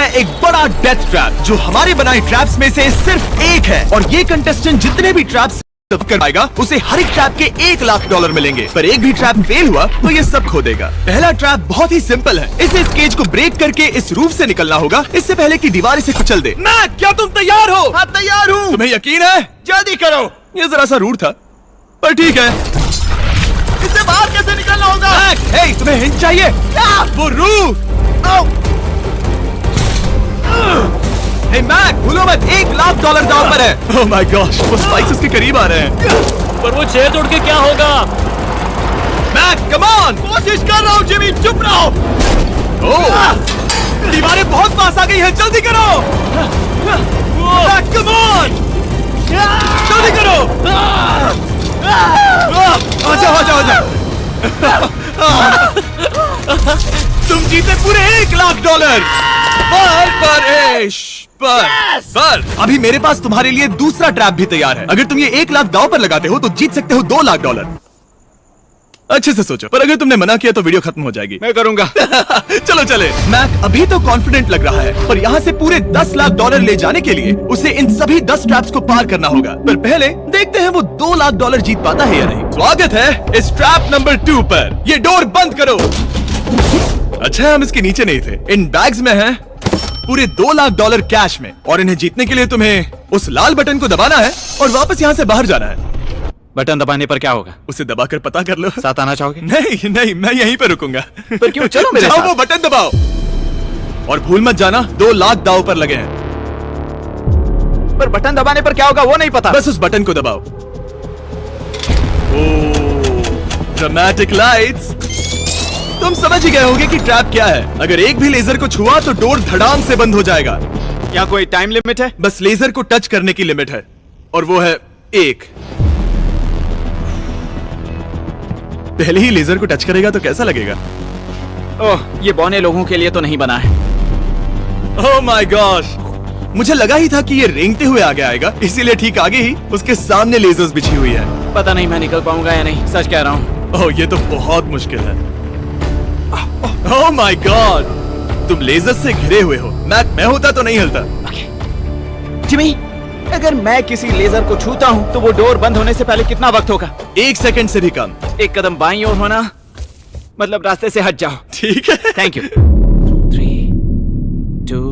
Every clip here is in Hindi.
है एक बड़ा डेथ ट्रैप जो हमारे बनाए ट्रैप्स में से सिर्फ एक है, और ये कंटेस्टेंट जितने भी ट्रैप्स कर पाएगा उसे हर एक ट्रैप के $1 लाख मिलेंगे। पर एक भी ट्रैप फेल हुआ तो ये सब खो देगा। पहला ट्रैप बहुत ही सिंपल है, इसे इस केज को ब्रेक करके इस रूफ से निकलना होगा, इससे पहले कि दीवार इसे कुचल दे। मैक, क्या तुम तैयार हो? हाँ, तैयार हूँ। तुम्हें यकीन है? जल्दी करो। ये जरा सा रूड था, पर ठीक है। इससे बाहर कैसे निकलना होगा? मैक, हे, तुम्हें हिंट चाहिए? क्या? वो रूफ। हे मैक, भूलो मत, $1 लाख दांव पर है। ओह माय गॉश, वो स्पाइक्स के करीब आ रहे हैं। पर वो चेयर तोड़ के क्या होगा? मैक, कम ऑन, कोशिश कर रहा हूँ जिमी, चुप रहो। ओह, दीवारें बहुत पास आ गई हैं, जल्दी करो। मैक, कम ऑन, जल्दी करो। आ जाओ। तुम जीते पूरे $1 लाख। पर अभी मेरे पास तुम्हारे लिए दूसरा ट्रैप भी तैयार है। अगर तुम ये $1 लाख दांव पर लगाते हो तो जीत सकते हो $2 लाख। अच्छे से सोचो, पर अगर तुमने मना किया तो वीडियो खत्म हो जाएगी। मैं करूंगा। चलो चले। मैक अभी तो कॉन्फिडेंट लग रहा है, पर यहाँ से पूरे $10 लाख ले जाने के लिए उसे इन सभी 10 ट्रैप्स को पार करना होगा। पर पहले देखते हैं वो $2 लाख जीत पाता है या नहीं। स्वागत है इस ट्रैप नंबर 2 पर। ये डोर बंद करो। अच्छा, हम इसके नीचे नहीं थे। इन बैग्स में है पूरे $2 लाख कैश में, और इन्हें जीतने के लिए तुम्हें उस लाल बटन को दबाना है और वापस यहाँ से बाहर जाना है। बटन दबाने पर क्या होगा? उसे दबाकर पता कर लो। साथ आना चाहोगे? नहीं, मैं यहीं पर रुकूंगा। पर क्यों? चलो मेरे साथ। वो बटन दबाओ और भूल मत जाना $2 लाख दांव पर लगे हैं। पर बटन दबाने पर क्या होगा वो नहीं पता। बस उस बटन को दबाओ। Dramatic lights. तुम समझ ही गए होंगे कि ट्रैप क्या है। अगर एक भी लेजर को छुआ तो डोर धड़ाम से बंद हो जाएगा। क्या कोई टाइम लिमिट है? बस लेजर को टच करने की लिमिट है, और वो है 1। पहले ही लेजर को टच करेगा तो कैसा लगेगा? ओह, ये बौने लोगों के लिए तो नहीं बना है। ओह माय गॉश, मुझे लगा ही था कि ये रेंगते हुए आगे आएगा, इसीलिए ठीक आगे ही उसके सामने लेजर्स बिछी हुई है। पता नहीं मैं निकल पाऊंगा या नहीं, सच कह रहा हूँ। ओह, ये तो बहुत मुश्किल है। ओह माय गॉड, तुम लेजर से घिरे हुए हो। मैं होता तो नहीं हिलता। जिमी, अगर मैं किसी लेजर को छूता हूँ तो वो डोर बंद होने से पहले कितना वक्त होगा? 1 सेकंड से भी कम। 1 कदम बाईं ओर होना, मतलब रास्ते से हट जाओ। ठीक है, thank you. 3, 2,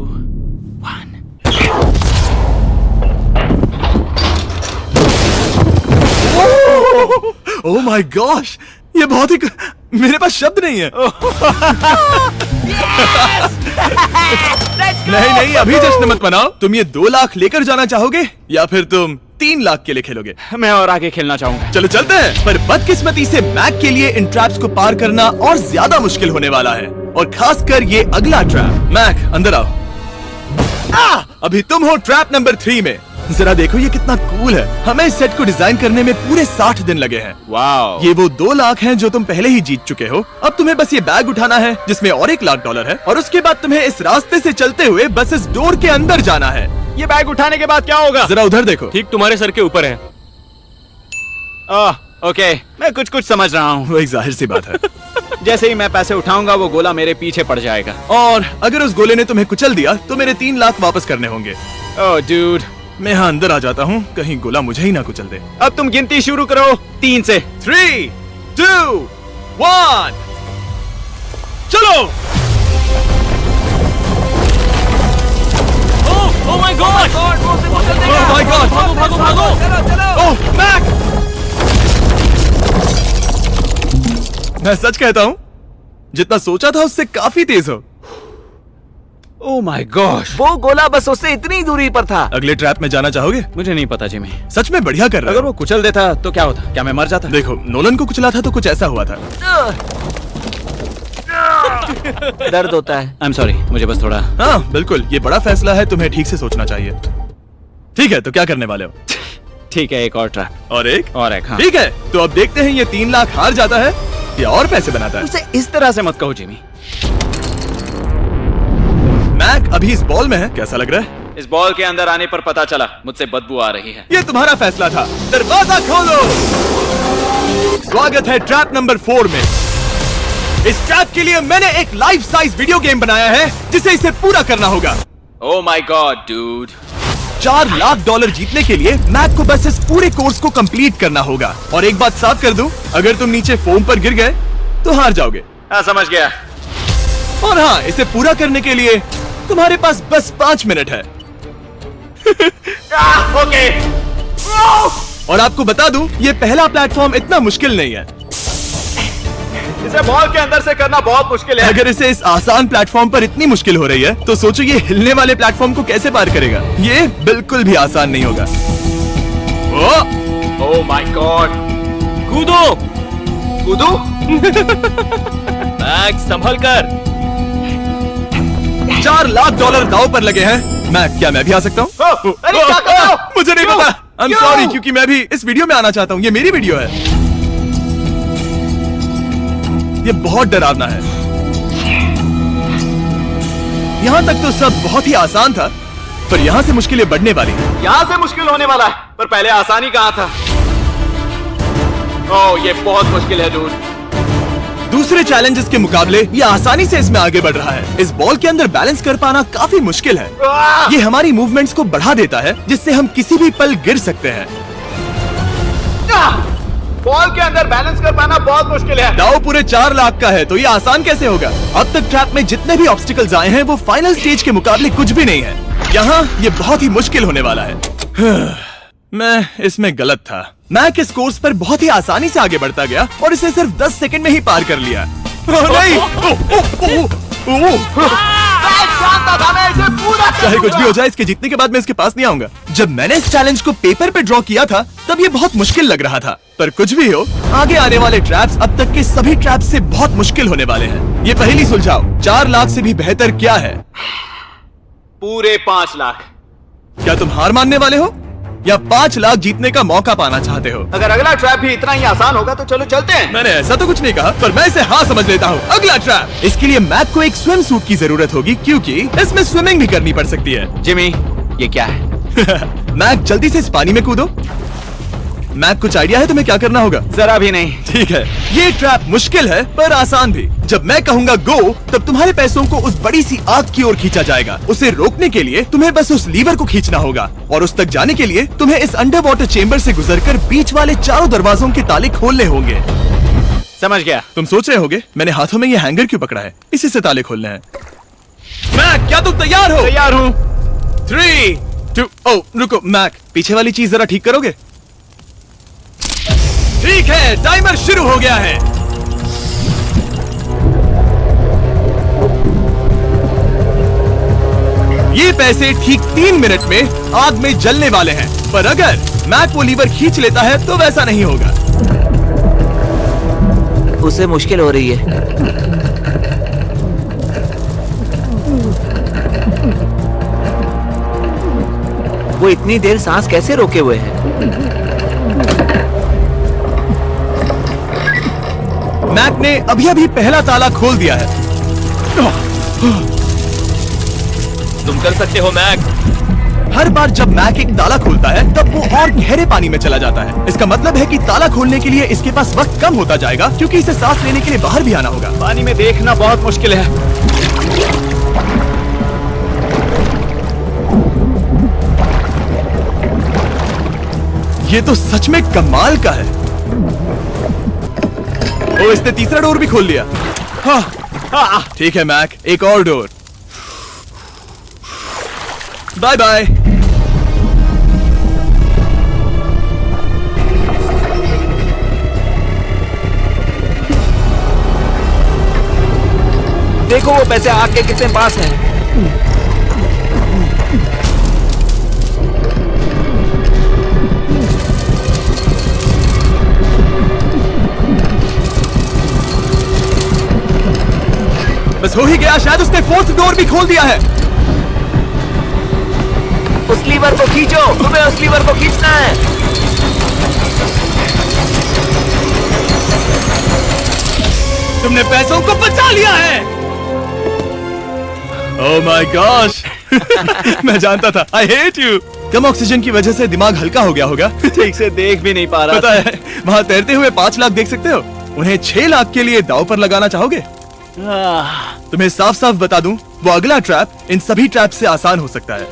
1। Oh my gosh, ये बहुत ही, मेरे पास शब्द नहीं है। नहीं, अभी जश्न मत मनाओ। तुम ये 2 लाख लेकर जाना चाहोगे या फिर तुम 3 लाख के लिए खेलोगे? मैं और आगे खेलना चाहूंगा। चलो चलते हैं। पर बदकिस्मती से मैक के लिए इन ट्रैप्स को पार करना और ज्यादा मुश्किल होने वाला है, और खासकर ये अगला ट्रैप। मैक, अंदर आओ। अभी तुम हो ट्रैप नंबर 3 में। जरा देखो ये कितना कूल है। हमें इस सेट को डिजाइन करने में पूरे 60 दिन लगे हैं। वाओ। ये वो 2 लाख हैं जो तुम पहले ही जीत चुके हो। अब तुम्हें बस ये बैग उठाना है जिसमें और $1 लाख है, और उसके बाद तुम्हें इस रास्ते से चलते हुए बस इस डोर के अंदर जाना है। ये बैग उठाने के बाद क्या होगा? जरा उधर देखो। ठीक तुम्हारे सर के ऊपर है। ओके, मैं कुछ समझ रहा हूँ। वही जाहिर सी बात है। जैसे ही मैं पैसे उठाऊंगा वो गोला मेरे पीछे पड़ जाएगा, और अगर उस गोले ने तुम्हें कुचल दिया तो मेरे 3 लाख वापस करने होंगे। ओह डूड, मैं यहाँ अंदर आ जाता हूँ, कहीं गोला मुझे ही ना कुचल दे। अब तुम गिनती शुरू करो 3 से। 3, 2, 1, चलो। Oh my God, oh my God, भागो। ओह मैक, मैं सच कहता हूँ, जितना सोचा था उससे काफी तेज हो। ओह माय गॉश, वो गोला बस उससे इतनी दूरी पर था। अगले ट्रैप में जाना चाहोगे? मुझे नहीं पता जिमी। सच में बढ़िया कर रहा है। अगर वो कुचल देता तो क्या होता? क्या मैं मर जाता? देखो, नोलन को कुचला था तो कुछ ऐसा हुआ था। दर्द होता है। आई एम सॉरी, मुझे बस थोड़ा। हाँ बिल्कुल, ये बड़ा फैसला है, तुम्हें ठीक से सोचना चाहिए। ठीक है, तो क्या करने वाले हो? ठीक है, एक और ट्रैप। और एक? हाँ। ठीक है, तो अब देखते हैं ये 3 लाख हार जाता है या और पैसे बनाता है। उसे इस तरह से मत कहो जिमी। मैक अभी इस बॉल में है, कैसा लग रहा है? इस बॉल के अंदर आने पर पता चला मुझसे बदबू आ रही है। ये तुम्हारा फैसला था। दरवाजा खोलो। स्वागत है ट्रैप नंबर 4 में। इस ट्रैप के लिए मैंने एक लाइफ साइज वीडियो गेम बनाया है जिसे इसे पूरा करना होगा। Oh my God, dude. $4 lakh जीतने के लिए मैक को बस इस पूरे कोर्स को कंप्लीट करना होगा। और एक बात साफ कर दूं, अगर तुम नीचे फोम पर गिर गए तो हार जाओगे। हाँ, समझ गया। और हाँ, इसे पूरा करने के लिए तुम्हारे पास बस 5 मिनट है। ओके। और आपको बता दूं, ये पहला प्लेटफॉर्म इतना मुश्किल नहीं है। इसे बॉल के अंदर से करना बहुत मुश्किल है। अगर इसे इस आसान प्लेटफॉर्म पर इतनी मुश्किल हो रही है तो सोचो ये हिलने वाले प्लेटफॉर्म को कैसे पार करेगा। ये बिल्कुल भी आसान नहीं होगा। Oh my God. कूदो। कूदो। मैक संभल कर। $4 लाख दांव पर लगे हैं। क्या मैं भी आ सकता हूँ? अरे क्या कर रहे हो? मुझे नहीं क्यों? पता। आई एम क्यों? सॉरी, क्योंकि मैं भी इस वीडियो में आना चाहता हूँ। ये मेरी वीडियो है। ये बहुत डरावना है। यहाँ तक तो सब बहुत ही आसान था, पर यहाँ से मुश्किलें बढ़ने वाली हैं। यहाँ से मुश्किल होने वाला है, पर पहले आसानी कहाँ था? ओह, ये बहुत मुश्किल है डूड। दूसरे चैलेंजेस के मुकाबले ये आसानी से इसमें आगे बढ़ रहा है। इस बॉल के अंदर बैलेंस कर पाना काफी मुश्किल है। ये हमारी मूवमेंट्स को बढ़ा देता है, जिससे हम किसी भी पल गिर सकते हैं। बॉल के अंदर बैलेंस कर पाना बहुत मुश्किल है। दाव पूरे 4 लाख का है, तो ये आसान कैसे होगा? अब तक ट्रैप में जितने भी ऑब्स्टिकल्स आए हैं वो फाइनल स्टेज के मुकाबले कुछ भी नहीं है। यहाँ ये बहुत ही मुश्किल होने वाला है। मैं इसमें गलत था। मैक इस कोर्स पर बहुत ही आसानी से आगे बढ़ता गया और इसे सिर्फ 10 सेकंड में ही पार कर लिया। नहीं! चाहे कुछ भी हो जाए, इसके जीतने के बाद मैं इसके पास नहीं आऊंगा। जब मैंने इस चैलेंज को पेपर पे ड्रॉ किया था तब ये बहुत मुश्किल लग रहा था, पर कुछ भी हो, आगे आने वाले ट्रैप्स अब तक के सभी ट्रैप्स से बहुत मुश्किल होने वाले हैं। ये पहेली सुलझाओ, 4 लाख से भी बेहतर क्या है? पूरे 5 लाख। क्या तुम हार मानने वाले हो या 5 लाख जीतने का मौका पाना चाहते हो? अगर अगला ट्रैप भी इतना ही आसान होगा तो चलो चलते हैं। मैंने ऐसा तो कुछ नहीं कहा, पर मैं इसे हाँ समझ लेता हूँ। अगला ट्रैप। इसके लिए मैक को एक स्विम सूट की जरूरत होगी, क्योंकि इसमें स्विमिंग भी करनी पड़ सकती है। जिमी, ये क्या है? मैक, जल्दी से इस पानी में कूदो। मैक, कुछ आइडिया है तुम्हें क्या करना होगा? जरा भी नहीं। ठीक है, ये ट्रैप मुश्किल है पर आसान भी। जब मैं कहूँगा गो, तब तुम्हारे पैसों को उस बड़ी सी आग की ओर खींचा जाएगा। उसे रोकने के लिए तुम्हें बस उस लीवर को खींचना होगा, और उस तक जाने के लिए तुम्हें इस अंडर वाटर चेम्बर से गुजरकर बीच वाले चारों दरवाजों के ताले खोलने होंगे। समझ गया। तुम सोच रहे होगे मैंने हाथों में ये हैंगर क्यों पकड़ा है? इसी से ताले खोलने हैं। मैक, क्या तुम तैयार हो? तैयार हूँ। 3, 2, ओ रुको मैक, पीछे वाली चीज जरा ठीक करोगे? ठीक है, टाइमर शुरू हो गया है। ये पैसे ठीक 3 मिनट में आग में जलने वाले हैं, पर अगर मैक वो लीवर खींच लेता है तो वैसा नहीं होगा। उसे मुश्किल हो रही है। वो इतनी देर सांस कैसे रोके हुए है? मैक ने अभी अभी पहला ताला खोल दिया है। तुम कर सकते हो मैक। हर बार जब मैक एक ताला खोलता है तब वो और गहरे पानी में चला जाता है। इसका मतलब है कि ताला खोलने के लिए इसके पास वक्त कम होता जाएगा, क्योंकि इसे सांस लेने के लिए बाहर भी आना होगा। पानी में देखना बहुत मुश्किल है। ये तो सच में कमाल का है। ओ, इसने तीसरा डोर भी खोल लिया। हाँ, ठीक है मैक, एक और डोर। Bye bye. देखो वो पैसे आग के कितने पास हैं। बस हो ही गया, शायद उसने 4th डोर भी खोल दिया है। उस लीवर को खींचो, तुम्हें उस लीवर को खींचना है। तुमने पैसों को बचा लिया है। ओह माय गॉश। मैं जानता था। I hate you. Come oxygen की वजह से दिमाग हल्का हो गया होगा। ठीक से देख भी नहीं पा रहा। पता है, वहाँ तैरते हुए 5 लाख देख सकते हो। उन्हें 6 लाख के लिए दांव पर लगाना चाहोगे? तुम्हें साफ साफ बता दूं, वो अगला ट्रैप इन सभी ट्रैप से आसान हो सकता है।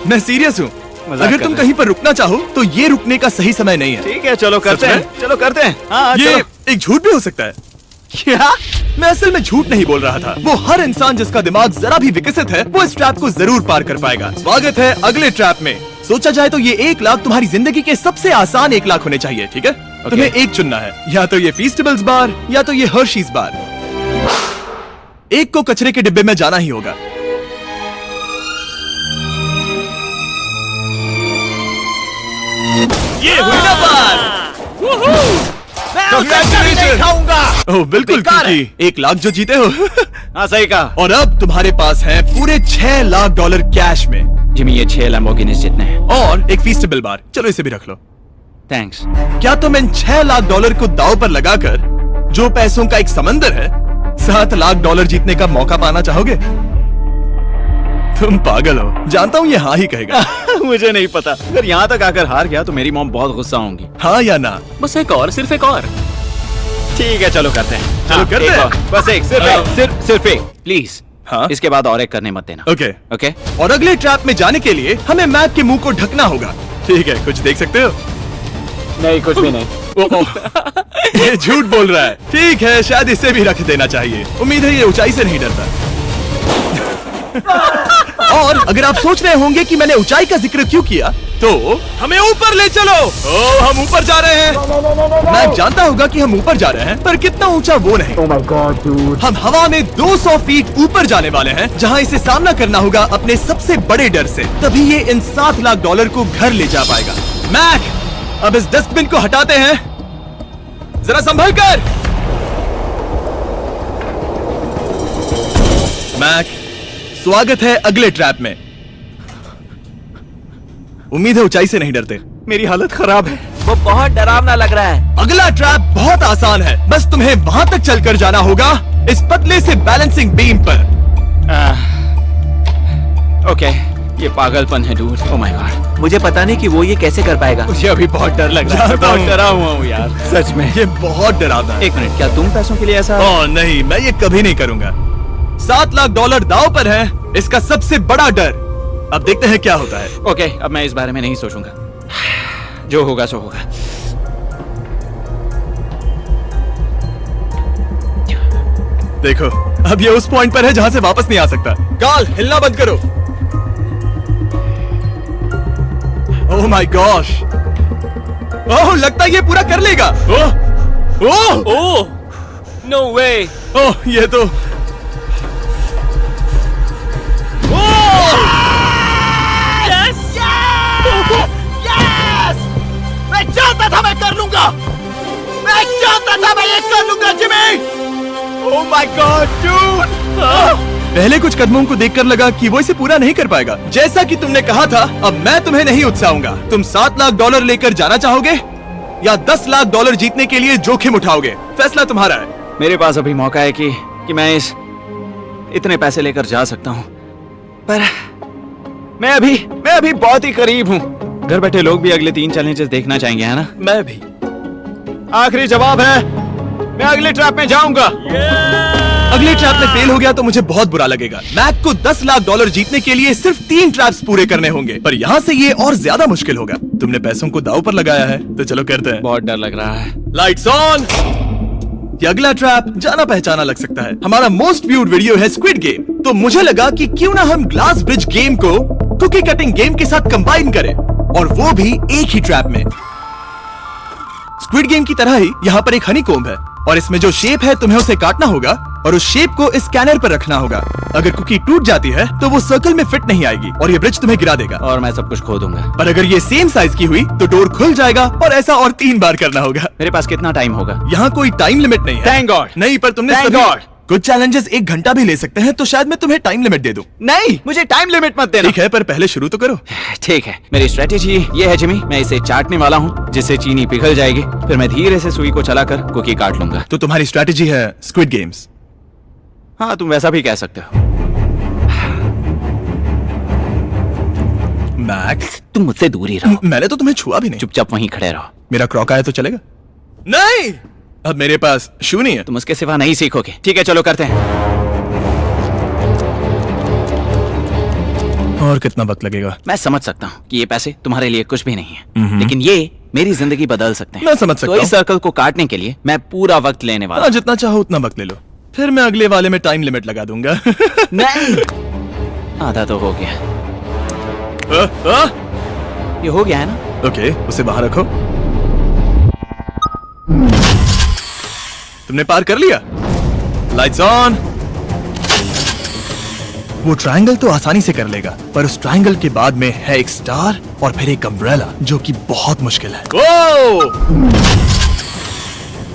मैं सीरियस हूँ। मजाक अगर कर तुम रहे कहीं पर रुकना चाहो तो ये रुकने का सही समय नहीं है। ठीक है, चलो करते सच हैं, में? चलो करते हैं। हाँ, ये चलो। एक झूठ भी हो सकता है। क्या? मैं असल में झूठ नहीं बोल रहा था। वो हर इंसान जिसका दिमाग जरा भी विकसित है, वो इस ट्रैप को जरूर पार कर पाएगा। स्वागत है अगले ट्रैप में। सोचा जाए तो ये 1 लाख तुम्हारी जिंदगी के सबसे आसान 1 लाख होने चाहिए, ठीक है? तुम्हें एक चुनना है, या तो ये फीस्टेबल्स बार या तो ये हर्शीज बार। एक को कचरे के डिब्बे में जाना ही होगा। ये हुई ना बात। मैं उसे कभी नहीं खाऊंगा। ओह बिल्कुल, बेकार है। क्योंकि 1 लाख जो जीते हो। हाँ, सही कहा। और अब तुम्हारे पास है पूरे $6 लाख कैश में, जिमी, ये 6 लैम्बोर्गिनीज जितने हैं। और एक फीस्टेबल बार। चलो इसे भी रख लो। थैंक्स। क्या तुम इन $6 लाख को दांव पर लगाकर, जो पैसों का एक समंदर है, $7 लाख जीतने का मौका पाना चाहोगे? तुम पागल हो, जानता हूँ ये हाँ ही कहेगा। मुझे नहीं पता। अगर यहाँ तक आकर हार गया तो मेरी मॉम बहुत गुस्सा होंगी। हाँ या ना? बस एक और, सिर्फ एक और। ठीक है, चलो करते हैं। चलो करते एक हैं। और, बस एक, सिर्फ एक। प्लीज। हाँ? इसके बाद और एक करने मत देना। ओके। ओके? और अगले ट्रैप में जाने के लिए हमें मैप के मुंह को ढकना होगा। ठीक है, कुछ देख सकते हो? नहीं, कुछ भी नहीं। ये झूठ बोल रहा है। ठीक है, शायद इसे भी रख देना चाहिए। उम्मीद है ये ऊंचाई से नहीं डरता। और अगर आप सोच रहे होंगे कि मैंने ऊंचाई का जिक्र क्यों किया, तो हमें ऊपर ले चलो। ओ, हम ऊपर जा रहे हैं। मैं जानता होगा कि हम ऊपर जा रहे हैं, पर कितना ऊंचा वो नहीं। Oh my god, dude. हम हवा में 200 फीट ऊपर जाने वाले हैं, जहां इसे सामना करना होगा अपने सबसे बड़े डर से। तभी ये इन $7 लाख को घर ले जा पाएगा। मैक, अब इस डस्टबिन को हटाते हैं। जरा संभल कर। मैक, स्वागत है अगले ट्रैप में। उम्मीद है ऊंचाई से नहीं डरते। मेरी हालत खराब है। वो बहुत डरावना लग रहा है। अगला ट्रैप बहुत आसान है, बस तुम्हें वहां तक चलकर जाना होगा, इस पतले से बैलेंसिंग बीम पर। ओके, ये पागलपन है डूड। ओह माय गॉड, मुझे पता नहीं कि वो ये कैसे कर पाएगा। मुझे अभी बहुत डर लग रहा है। जानता हूँ। बहुत डरा हुआ हूँ यार, सच में। ये बहुत डरावना है। एक मिनट, क्या तुम पैसों के लिए ऐसा? ओह नहीं, मैं ये कभी नहीं करूंगा। $7 लाख दांव पर है, इसका सबसे बड़ा डर। अब देखते हैं क्या होता है। ओके, अब मैं इस बारे में नहीं सोचूंगा। जो होगा सो होगा। देखो, अब ये उस पॉइंट पर है जहां से वापस नहीं आ सकता। गाल हिलना बंद करो। ओह माय गॉश, ओह लगता है ये पूरा कर लेगा। ओह ओह ओह, नो वे। ओह, ये तो मैं जानता था मैं कर लूंगा। मैं जानता था मैं ये कर लूंगा, Jimmy. Oh my God, dude. पहले कुछ कदमों को देखकर लगा कि वो इसे पूरा नहीं कर पाएगा। जैसा कि तुमने कहा था, अब मैं तुम्हें नहीं उकसाऊंगा। तुम $7 लाख लेकर जाना चाहोगे या $10 लाख जीतने के लिए जोखिम उठाओगे? फैसला तुम्हारा है। मेरे पास अभी मौका है कि मैं इतने पैसे लेकर जा सकता हूँ, पर मैं अभी बहुत ही करीब हूँ। घर बैठे लोग भी अगले 3 चैलेंजेस देखना चाहेंगे, है ना? मैं भी। आखिरी जवाब है, मैं अगले ट्रैप में जाऊंगा। अगले ट्रैप में फेल हो गया तो मुझे बहुत बुरा लगेगा। मैक को $10 लाख जीतने के लिए सिर्फ 3 ट्रैप्स पूरे करने होंगे, पर यहाँ से ये और ज्यादा मुश्किल होगा। तुमने पैसों को दांव पर लगाया है, तो चलो करते हैं। बहुत डर लग रहा है। Lights on. ये अगला ट्रैप जाना पहचाना लग सकता है। हमारा मोस्ट व्यूड वीडियो है स्क्विड गेम, तो मुझे लगा कि क्यों ना हम ग्लास ब्रिज गेम को कुकी कटिंग गेम के साथ कंबाइन करें, और वो भी एक ही ट्रैप में। स्क्विड गेम की तरह ही यहाँ पर एक हनीकॉम्ब है, और इसमें जो शेप है तुम्हें उसे काटना होगा और उस शेप को इस स्कैनर पर रखना होगा। अगर कुकी टूट जाती है तो वो सर्कल में फिट नहीं आएगी और ये ब्रिज तुम्हें गिरा देगा। और मैं सब कुछ खो दूंगा। पर अगर ये सेम साइज की हुई तो डोर खुल जाएगा, और ऐसा और 3 बार करना होगा। मेरे पास कितना टाइम होगा? यहाँ कोई टाइम लिमिट नहीं है। Thank God. नहीं, पर तुमने Thank सभी God. कुछ चैलेंजेस 1 घंटा भी ले सकते हैं, तो शायद मैं तुम्हें टाइम लिमिट दे दूं। नहीं, मुझे टाइम लिमिट मत देना। ठीक है, पर पहले शुरू तो करो। ठीक है, मेरी स्ट्रेटेजी ये है जिमी, मैं इसे चाटने वाला हूँ जिससे चीनी पिघल जाएगी, फिर मैं धीरे से सुई को चलाकर कुकी काट लूंगा। तो तुम्हारी स्ट्रैटेजी है स्क्विड गेम्स। हाँ, तुम वैसा भी कह सकते हो। मैक्स, तुम मुझसे दूर ही रहो। मैंने तो तुम्हें छुआ भी नहीं। चुपचाप वहीं खड़े रहो। मेरा क्रॉक आया तो चलेगा? नहीं, अब मेरे पास शू नहीं है। तुम उसके सिवा नहीं सीखोगे। ठीक है चलो करते हैं। और कितना वक्त लगेगा? मैं समझ सकता हूँ कि ये पैसे तुम्हारे लिए कुछ भी नहीं है, लेकिन ये मेरी जिंदगी बदल सकते हैं। मैं समझ सकता तो हूँ। इस सर्कल को काटने के लिए मैं पूरा वक्त लेने वाला हाँ, जितना चाहो उतना वक्त ले लो, फिर मैं अगले वाले में टाइम लिमिट लगा दूंगा। नहीं, आधा तो हो गया। ये हो गया है ना? ओके, उसे बाहर रखो। तुमने पार कर लिया। Lights on. वो ट्रायंगल तो आसानी से कर लेगा, पर उस ट्रायंगल के बाद में है एक स्टार और फिर एक अम्ब्रेला, जो कि बहुत मुश्किल है। ओ!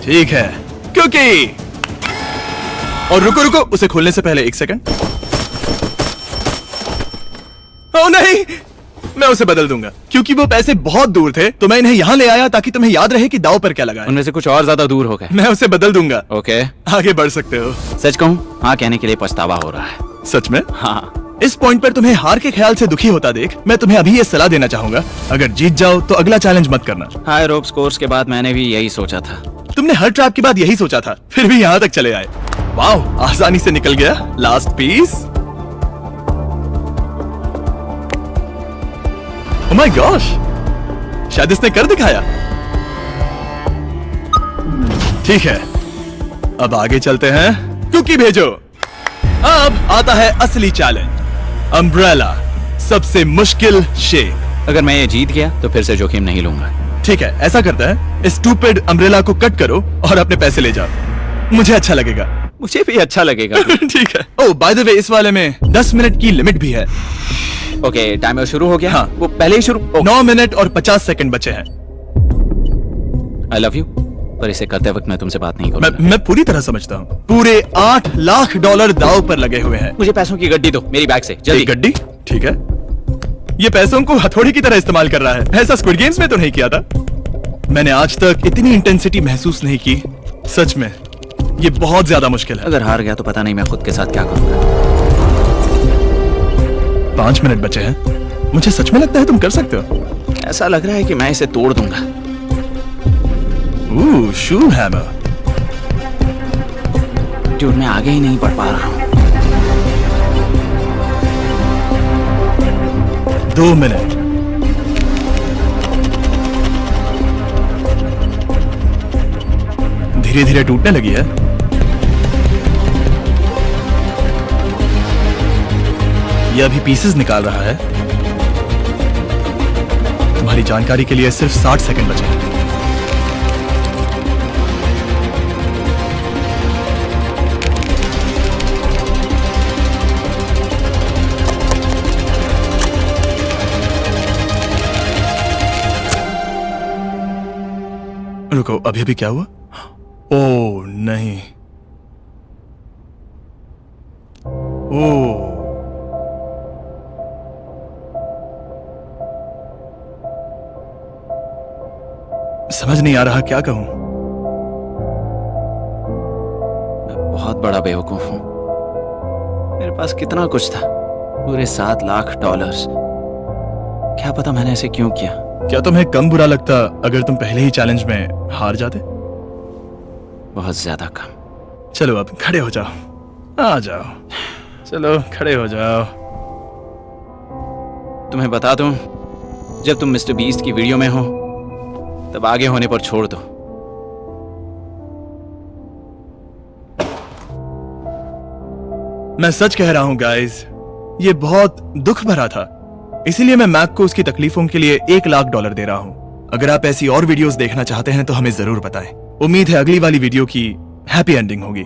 ठीक है, क्योंकि और रुको रुको, उसे खोलने से पहले 1 सेकंड। ओ नहीं, मैं उसे बदल दूंगा, क्योंकि वो पैसे बहुत दूर थे, तो मैं इन्हें यहाँ ले आया ताकि तुम्हें याद रहे कि दाव पर क्या लगा है। उनमें से कुछ और ज्यादा दूर हो गए। मैं उसे बदल दूंगा। ओके, आगे बढ़ सकते हो। सच कहूँ, हाँ कहने के लिए पछतावा हो रहा है। सच में? हाँ। इस पॉइंट पर तुम्हें हार के ख्याल से दुखी होता देख मैं तुम्हें अभी ये सलाह देना चाहूंगा, अगर जीत जाओ तो अगला चैलेंज मत करना। हाई रोप्स कोर्स के बाद मैंने भी यही सोचा था। तुमने हर ट्रैप के बाद यही सोचा था, फिर भी यहाँ तक चले आए। वाह, आसानी से निकल गया। Last piece. Oh my gosh, शायद इसने कर दिखाया। ठीक है, अब आगे चलते हैं। कुकी भेजो। अब आता है असली चैलेंज, अम्ब्रेला, सबसे मुश्किल शेप। अगर मैं ये जीत गया तो फिर से जोखिम नहीं लूंगा। ठीक है, ऐसा करता है, स्टूपिड अम्ब्रेला को कट करो और अपने पैसे ले जाओ। मुझे अच्छा लगेगा। मुझे भी अच्छा लगेगा। ठीक है। ओह बाय द वे, इस वाले में 10 मिनट की लिमिट भी है। ओके, टाइमर शुरू हो गया। हाँ। वो पहले ही शुरू। 9 मिनट और 50 सेकंड बचे हैं। आई लव यू, पर इसे करते वक्त मैं तुमसे बात नहीं मैं करूंगा। पूरी तरह समझता हूँ। पूरे $8 लाख दाव पर लगे हुए हैं। मुझे पैसों की गड्डी दो मेरी बैग से जल्दी। एक गड्डी? ठीक है। ये पैसों को हथौड़ी की तरह इस्तेमाल कर रहा है। ऐसा स्क्विड गेम्स में तो नहीं किया था। मैंने आज तक इतनी इंटेंसिटी महसूस नहीं की। सच में ये बहुत ज्यादा मुश्किल है। अगर हार गया तो पता नहीं मैं खुद के साथ क्या करूंगा। 5 मिनट बचे हैं। मुझे सच में लगता है तुम कर सकते हो। ऐसा लग रहा है कि मैं इसे तोड़ दूंगा। शू हैमर। ड्यूड, मैं आगे ही नहीं बढ़ पा रहा हूँ। 2 मिनट। धीरे धीरे टूटने लगी है। यह अभी पीसेस निकाल रहा है। तुम्हारी जानकारी के लिए सिर्फ 60 सेकंड बचे हैं। रुको, अभी अभी क्या हुआ? ओह नहीं। ओह, समझ नहीं आ रहा क्या कहूं। मैं बहुत बड़ा बेवकूफ हूँ। मेरे पास कितना कुछ था, पूरे $7 लाख। क्या पता मैंने ऐसे क्यों किया। क्या तुम्हें कम बुरा लगता अगर तुम पहले ही चैलेंज में हार जाते? बहुत ज्यादा कम। चलो अब खड़े हो जाओ, आ जाओ। चलो खड़े हो जाओ। तुम्हें बता दूं, जब तुम मिस्टर बीस्ट की वीडियो में हो तब आगे होने पर छोड़ दो। मैं सच कह रहा हूं गाइस, ये बहुत दुख भरा था, इसीलिए मैं मैक को उसकी तकलीफों के लिए $1 लाख दे रहा हूं। अगर आप ऐसी और वीडियोस देखना चाहते हैं तो हमें जरूर बताएं। उम्मीद है अगली वाली वीडियो की हैप्पी एंडिंग होगी।